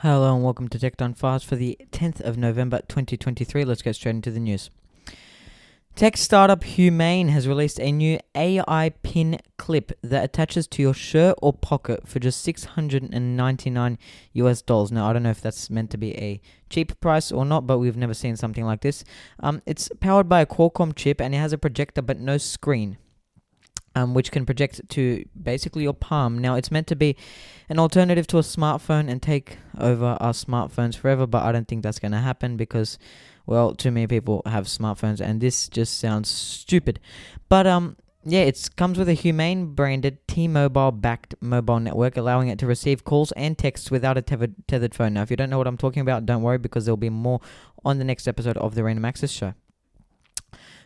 Hello and welcome to Tech Done Fast for the 10th of November 2023. Let's get straight into the news. Tech startup Humane has released a new AI pin clip that attaches to your shirt or pocket for just $699 US. Now, I don't know if that's meant to be a cheap price or not, but we've never seen something like this. It's powered by a Qualcomm chip and it has a projector but no screen. Which can project to basically your palm. Now, it's meant to be an alternative to a smartphone and take over our smartphones forever, but I don't think that's going to happen because, well, too many people have smartphones, and this just sounds stupid. But, yeah, it comes with a Humane branded T-Mobile-backed mobile network, allowing it to receive calls and texts without a tethered phone. Now, if you don't know what I'm talking about, don't worry, because there'll be more on the next episode of the Random Access Show.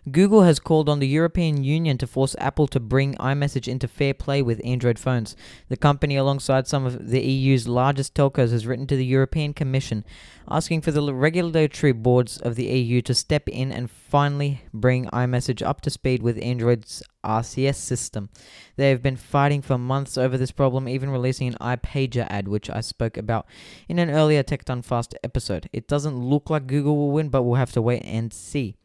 Google has called on the European Union to force Apple to bring iMessage into fair play with Android phones. The company, alongside some of the EU's largest telcos, has written to the European Commission, asking for the regulatory boards of the EU to step in and finally bring iMessage up to speed with Android's RCS system. They have been fighting for months over this problem, even releasing an iPager ad, which I spoke about in an earlier Tech Done Fast episode. It doesn't look like Google will win, but we'll have to wait and see.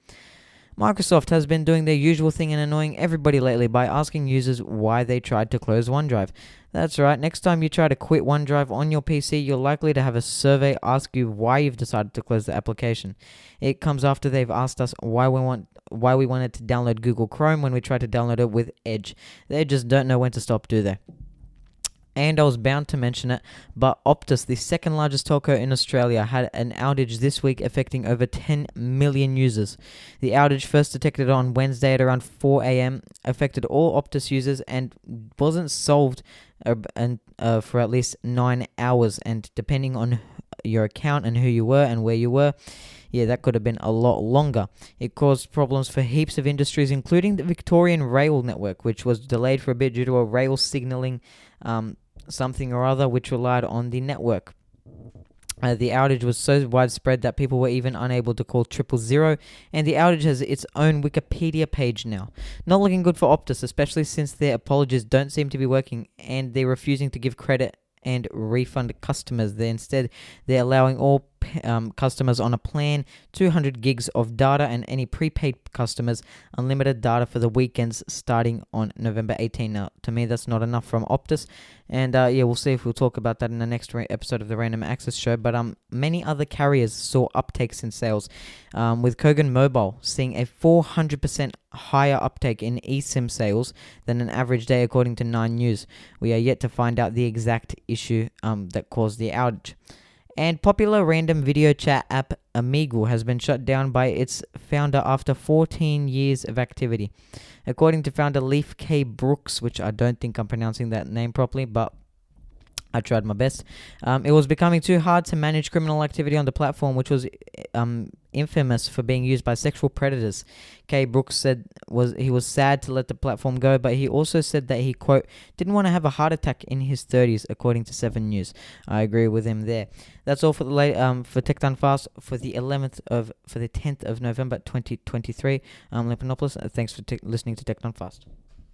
Microsoft has been doing their usual thing and annoying everybody lately by asking users why they tried to close OneDrive. That's right, next time you try to quit OneDrive on your PC, you're likely to have a survey ask you why you've decided to close the application. It comes after they've asked us why we wanted to download Google Chrome when we tried to download it with Edge. They just don't know when to stop, do they? And I was bound to mention it, but Optus, the second largest telco in Australia, had an outage this week affecting over 10 million users. The outage, first detected on Wednesday at around 4 a.m., affected all Optus users and wasn't solved for at least 9 hours. And depending on your account and who you were and where you were, that could have been a lot longer. It caused problems for heaps of industries, including the Victorian rail network, which was delayed for a bit due to a rail signalling something or other which relied on the network. The outage was so widespread that people were even unable to call 000, and the outage has its own Wikipedia page now. Not looking good for Optus, especially since their apologies don't seem to be working, and they're refusing to give credit and refund customers. Instead, they're allowing all customers on a plan 200 gigs of data, and any prepaid customers unlimited data for the weekends starting on November 18. Now, to me, that's not enough from Optus, and we'll see if we'll talk about that in the next episode of the Random Access Show. But many other carriers saw uptakes in sales, with Kogan Mobile seeing a 400% higher uptake in eSIM sales than an average day, according to 9 News. We are yet to find out the exact issue that caused the outage. And popular random video chat app Omegle has been shut down by its founder after 14 years of activity. According to founder Leif K. Brooks, which I don't think I'm pronouncing that name properly, but I tried my best. It was becoming too hard to manage criminal activity on the platform, which was infamous for being used by sexual predators. K. Brooks said he was sad to let the platform go, but he also said that he, quote, didn't want to have a heart attack in his 30s, according to 7 News. I agree with him there. That's all for for Tech Done Fast for the 10th of November 2023. Lepinopoulos, thanks for listening to Tech Done Fast.